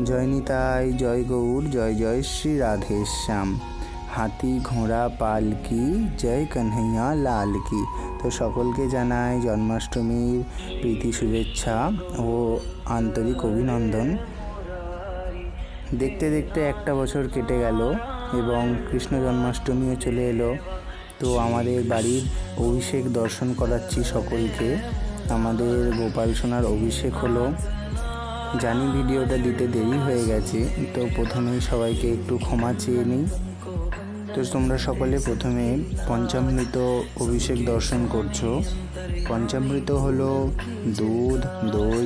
জয় নিতাই, জয় গৌর, জয় জয় শ্রী রাধে শ্যাম। হাতি ঘোড়া পালকি, জয় কানহাইয়া লাল কি। তো সকলকে জানাই জন্মাষ্টমীর প্রীতি শুভেচ্ছা ও আন্তরিক অভিনন্দন। দেখতে দেখতে একটা বছর কেটে গেল এবং কৃষ্ণ জন্মাষ্টমীও চলে এলো। তো আমাদের বাড়ির অভিষেক দর্শন করাচ্ছি সকলকে। আমাদের গোপাল সোনার অভিষেক হলো। জানি ভিডিওটা দিতে দেরি হয়ে গেছে, তো প্রথমেই সবাইকে একটু ক্ষমা চেয়ে নিই। তো তোমরা সকলে প্রথমে পঞ্চামৃত অভিষেক দর্শন করছো। পঞ্চামৃত হলো দুধ, দই,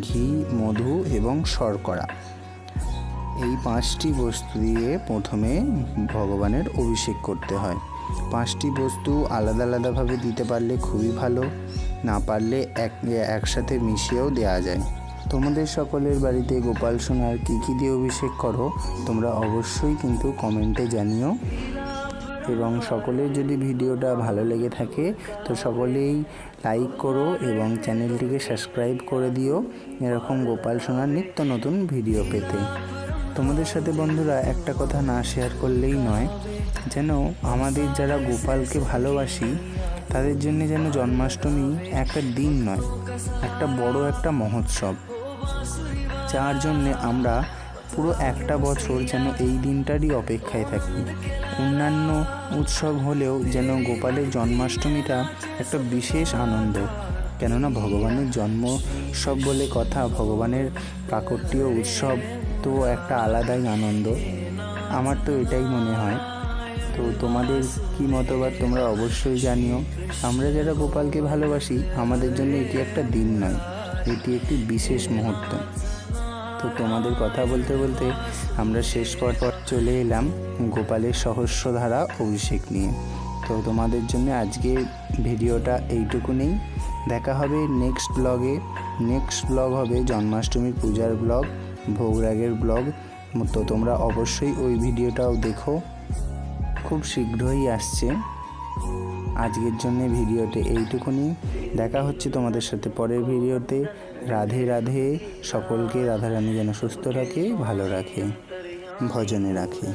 ঘি, মধু এবং শর্করা। এই 5টি বস্তু দিয়ে প্রথমে ভগবানের অভিষেক করতে হয়। 5টি বস্তু আলাদা আলাদাভাবে দিতে পারলে খুবই ভালো, না পারলে একসাথে মিশিয়েও দেওয়া যায়। তোমাদের সকলের বাড়িতে গোপাল সোনার কী কী দিয়ে অভিষেক করো তোমরা অবশ্যই কিন্তু কমেন্টে জানিও। এবং সকলের যদি ভিডিওটা ভালো লেগে থাকে তো সকলেই লাইক করো এবং চ্যানেলটিকে সাবস্ক্রাইব করে দিও এরকম গোপাল সোনার নিত্য নতুন ভিডিও পেতে। তোমাদের সাথে বন্ধুরা একটা কথা না শেয়ার করলেই নয়, যেন আমাদের যারা গোপালকে ভালোবাসি তাদের জন্য যেন জন্মাষ্টমী একটা দিন নয়, একটা বড় একটা মহোৎসব, যার জন্যে আমরা পুরো একটা বছর যেন এই দিনটারই অপেক্ষায় থাকি। অন্যান্য উৎসব হলেও যেন গোপালের জন্মাষ্টমীটা একটা বিশেষ আনন্দ, কেননা ভগবানের জন্মোৎসব বলে কথা, ভগবানের প্রাকট্য উৎসব তো একটা আলাদাই আনন্দ। আমার তো এটাই মনে হয়। তো তোমাদের কি মতবাদ তোমরা অবশ্যই জানিও। আমরা যারা গোপালকে ভালোবাসি আমাদের জন্য এটি একটা দিন নয়, এটি একটি বিশেষ মুহূর্ত। তো তোমাদের কথা বলতে বলতে আমরা শেষ পর চলে এলাম গোপালের সহস্রধারা অভিষেক নিয়ে। তো তোমাদের জন্য আজকে ভিডিওটা এইটুকুনেই। দেখা হবে নেক্সট ব্লগে। নেক্সট ব্লগ হবে জন্মাষ্টমীর পূজার ব্লগ, ভোগরাগের ব্লগ। তো তোমরা অবশ্যই ওই ভিডিওটাও দেখো, খুব শীঘ্রই আসছে। আজকের জন্য ভিডিওতে এইটুকুনি। দেখা হচ্ছে তোমাদের সাথে পরের ভিডিওতে। রাধে রাধে। সকলকে রাধারানী যেন সুস্থ রাখে, ভালো রাখে, ভজনে রাখে।